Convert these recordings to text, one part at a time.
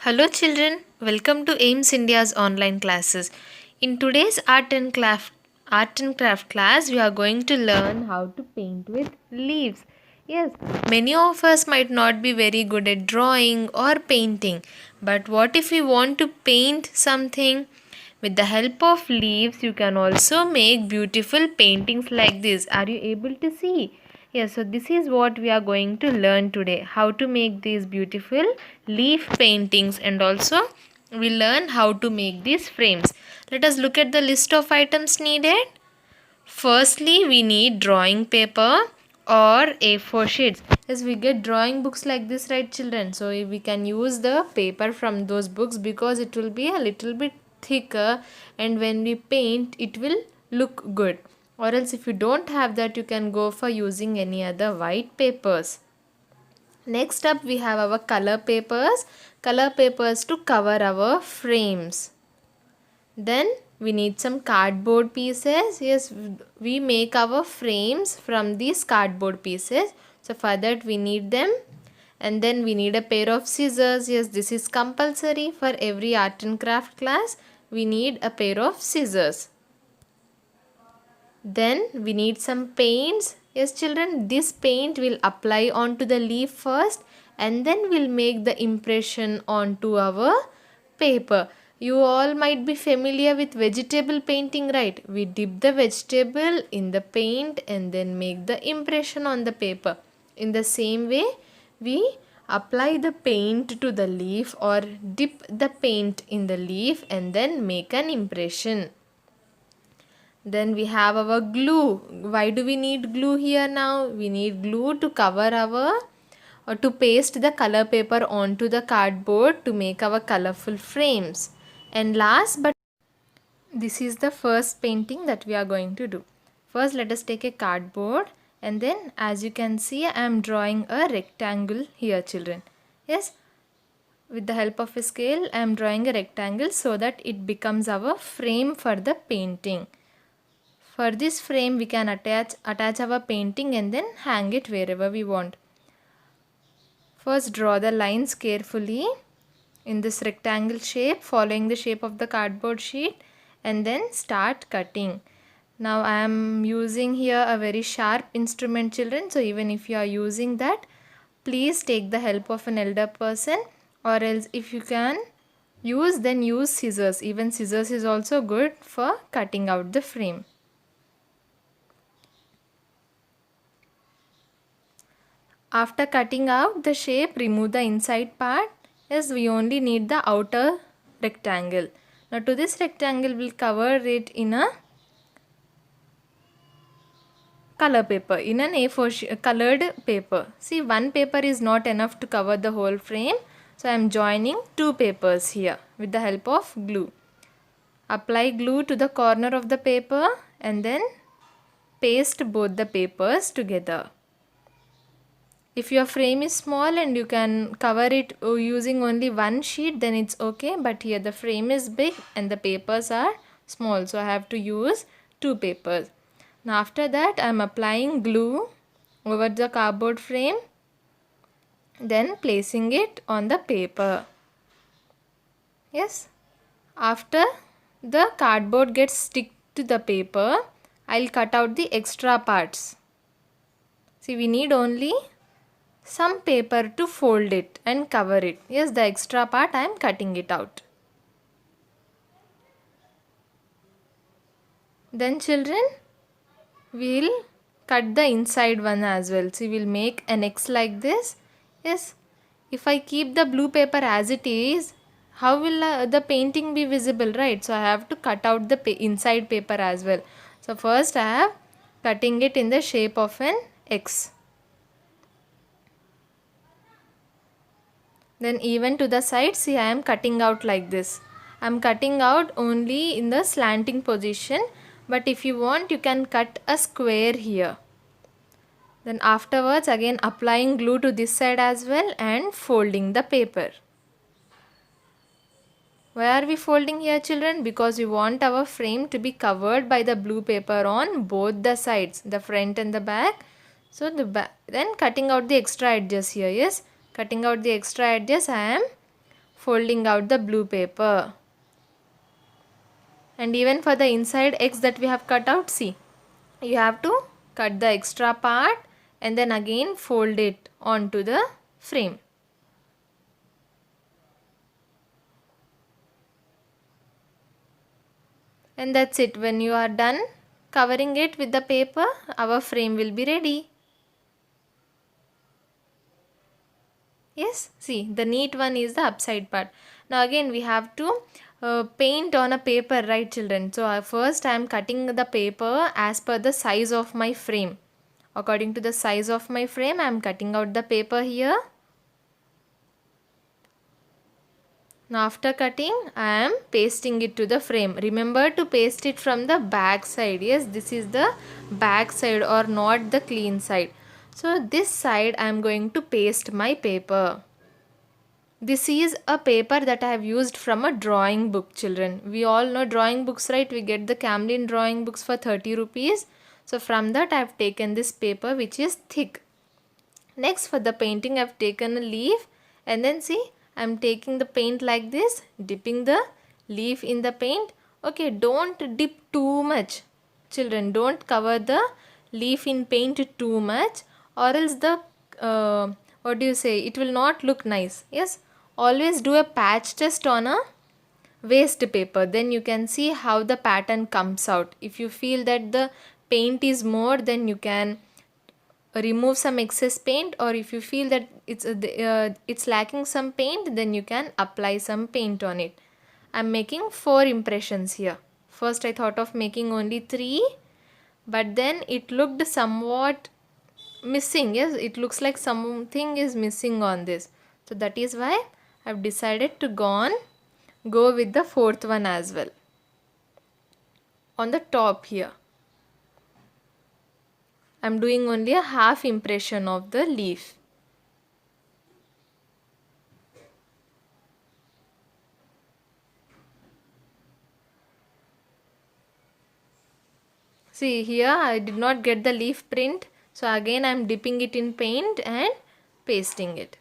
Hello children, welcome to AIMS India's online classes. In today's art and craft class, we are going to learn how to paint with leaves. Yes, many of us might not be very good at drawing or painting, but what if we want to paint something? With the help of leaves, you can also make beautiful paintings like this. Are you able to see? Yes, so this is what we are going to learn today. How to make these beautiful leaf paintings, and also we learn how to make these frames. Let us look at the list of items needed. Firstly, we need drawing paper or A4 sheets. Yes, we get drawing books like this, right children? So we can use the paper from those books because it will be a little bit thicker, and when we paint it will look good. Or else if you don't have that, you can go for using any other white papers. Next up we have our color papers to cover our frames. Then we need some cardboard pieces. Yes, we make our frames from these cardboard pieces. So for that we need them. And then we need a pair of scissors. Yes, this is compulsory for every art and craft class. We need a pair of scissors. Then we need some paints. Yes children, this paint will apply onto the leaf first, and then we'll make the impression onto our paper. You all might be familiar with vegetable painting, right? We dip the vegetable in the paint and then make the impression on the paper. In the same way, we apply the paint to the leaf or dip the paint in the leaf and then make an impression. Then we have our glue. Why do we need glue here now? We need glue to cover our or to paste the color paper onto the cardboard to make our colorful frames. And last but this is the first painting that we are going to do. First let us take a cardboard, and then as you can see I am drawing a rectangle here children. Yes, with the help of a scale I am drawing a rectangle so that it becomes our frame for the painting. For this frame we can attach our painting and then hang it wherever we want. First draw the lines carefully in this rectangle shape following the shape of the cardboard sheet, and then start cutting. Now I am using here a very sharp instrument children, so even if you are using that, please take the help of an elder person, or else if you can use, then use scissors. Even scissors is also good for cutting out the frame. After cutting out the shape, remove the inside part. Yes, we only need the outer rectangle. Now to this rectangle we'll cover it in a color paper, in an A4 colored paper. See, one paper is not enough to cover the whole frame. So I am joining two papers here with the help of glue. Apply glue to the corner of the paper and then paste both the papers together. If your frame is small and you can cover it using only one sheet, then it's okay. But here the frame is big and the papers are small, so I have to use two papers. Now after that I am applying glue over the cardboard frame, then placing it on the paper. Yes, after the cardboard gets stick to the paper, I'll cut out the extra parts. See, we need only some paper to fold it and cover it. Yes, the extra part I am cutting it out. Then children, we will cut the inside one as well. See, we will make an X like this. Yes, if I keep the blue paper as it is, how will the painting be visible, right? So I have to cut out the inside paper as well. So first I have cutting it in the shape of an X. Then even to the side, see, I am cutting out like this. I am cutting out only in the slanting position, but if you want you can cut a square here. Then afterwards again applying glue to this side as well and folding the paper. Why are we folding here children? Because we want our frame to be covered by the blue paper on both the sides, the front and the back. So the back, then cutting out the extra edges here. Yes, cutting out the extra edges I am folding out the blue paper. And even for the inside X that we have cut out, see, you have to cut the extra part and then again fold it onto the frame. And that's it. When you are done covering it with the paper, our frame will be ready. Yes, see, the neat one is the upside part. Now again we have to paint on a paper, right children? So first I am cutting the paper as per the size of my frame. According to the size of my frame, I am cutting out the paper here. Now after cutting, I am pasting it to the frame. Remember to paste it from the back side. Yes, this is the back side or not the clean side. So this side I am going to paste my paper. This is a paper that I have used from a drawing book, children. We all know drawing books, right? We get the Camlin drawing books for 30 rupees. So from that I have taken this paper which is thick. Next for the painting I have taken a leaf and then see, I am taking the paint like this, dipping the leaf in the paint. Okay, don't dip too much. Children, don't cover the leaf in paint too much or else the, what do you say, it will not look nice. Yes, always do a patch test on a waste paper. Then you can see how the pattern comes out. If you feel that the paint is more, then you can remove some excess paint, or if you feel that it's lacking some paint, then you can apply some paint on it. I'm making 4 impressions here. First I thought of making only 3, but then it looked somewhat missing. Yes, it looks like something is missing on this. So that is why I've decided to go with the 4th one as well on the top here. I'm doing only a half impression of the leaf. See here I did not get the leaf print. So again I am dipping it in paint and pasting it.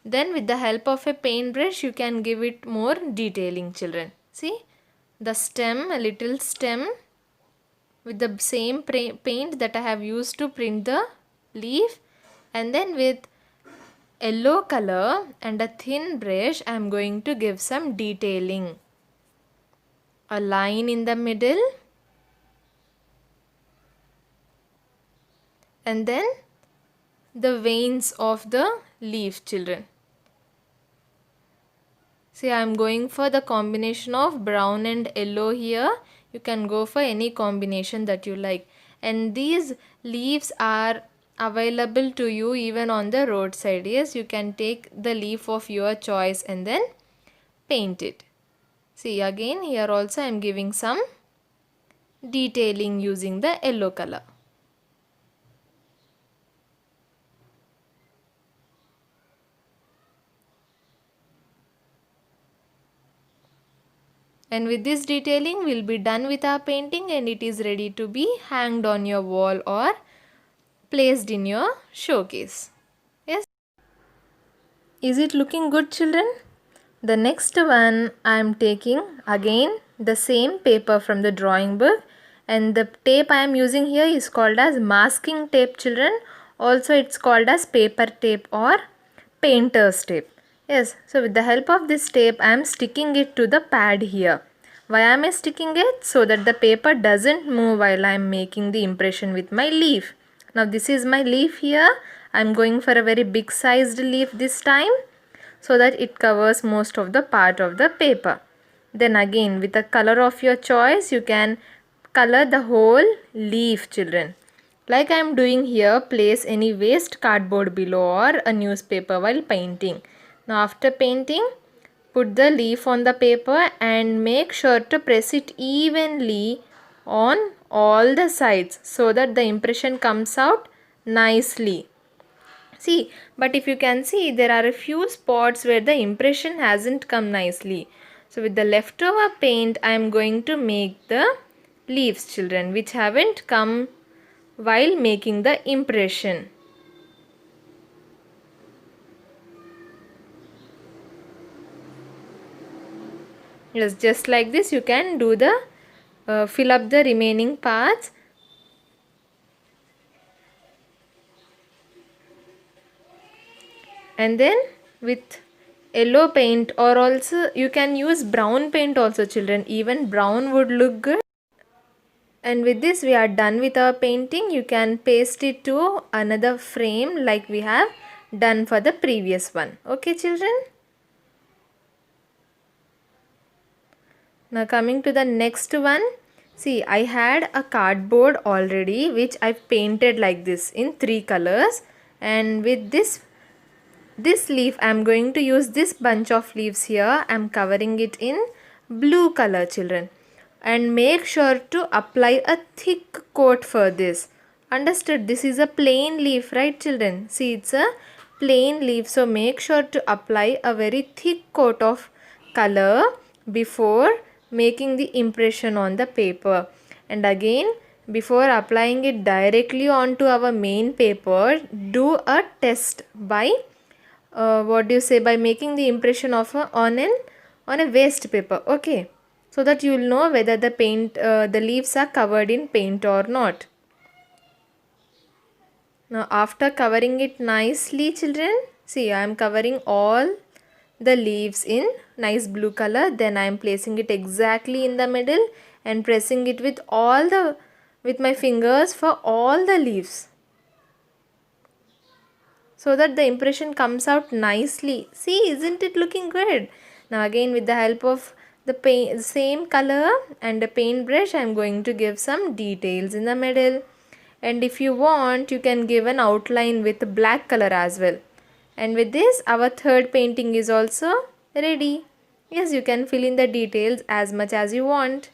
Then with the help of a paintbrush you can give it more detailing, children. See the stem, a little stem with the same paint that I have used to print the leaf, and then with yellow color and a thin brush I am going to give some detailing. A line in the middle and then the veins of the leaf, children. See, I am going for the combination of brown and yellow here. You can go for any combination that you like. And these leaves are available to you even on the roadside. Yes, you can take the leaf of your choice and then paint it. See, again here also I am giving some detailing using the yellow color. And with this detailing we'll be done with our painting and it is ready to be hanged on your wall or placed in your showcase. Yes. Is it looking good, children? The next one I am taking again the same paper from the drawing book, and the tape I am using here is called as masking tape, children. Also it's called as paper tape or painter's tape. Yes, so with the help of this tape I am sticking it to the pad here. Why am I sticking it? So that the paper doesn't move while I am making the impression with my leaf. Now this is my leaf here. I am going for a very big sized leaf this time, so that it covers most of the part of the paper. Then again with the color of your choice you can color the whole leaf, children. Like I am doing here, place any waste cardboard below or a newspaper while painting. Now after painting, put the leaf on the paper and make sure to press it evenly on all the sides so that the impression comes out nicely. See, but if you can see, there are a few spots where the impression hasn't come nicely. So with the leftover paint I am going to make the leaves, children, which haven't come while making the impression. Yes, just like this you can do the fill up the remaining parts. And then with yellow paint, or also you can use brown paint also children, even brown would look good. And with this we are done with our painting. You can paste it to another frame like we have done for the previous one. Okay children. Now coming to the next one. See, I had a cardboard already which I painted like this in 3 colors, and with this leaf I am going to use this bunch of leaves here. I am covering it in blue color children, and make sure to apply a thick coat for this. Understood? This is a plain leaf, right children? See, it's a plain leaf, so make sure to apply a very thick coat of color before making the impression on the paper. And again, before applying it directly onto our main paper, do a test by what do you say, by making the impression of on a waste paper. Okay, so that you will know whether the leaves are covered in paint or not. Now after covering it nicely children, see, I am covering all the leaves in nice blue color. Then I am placing it exactly in the middle and pressing it with my fingers for all the leaves, so that the impression comes out nicely. See, isn't it looking good? Now again, with the help of the same color and a paintbrush, I am going to give some details in the middle. And if you want, you can give an outline with black color as well. And with this, our third painting is also ready. Yes, you can fill in the details as much as you want.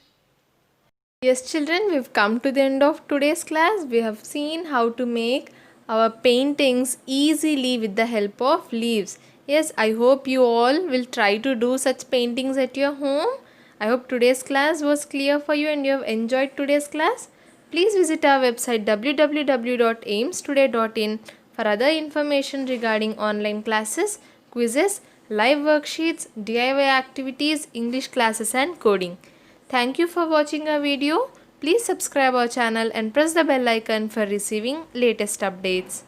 Yes children, we've come to the end of today's class. We have seen how to make our paintings easily with the help of leaves. Yes, I hope you all will try to do such paintings at your home. I hope today's class was clear for you and you have enjoyed today's class. Please visit our website www.aimstoday.in for other information regarding online classes, quizzes, live worksheets, DIY activities, English classes and coding. Thank you for watching our video. Please subscribe our channel and press the bell icon for receiving latest updates.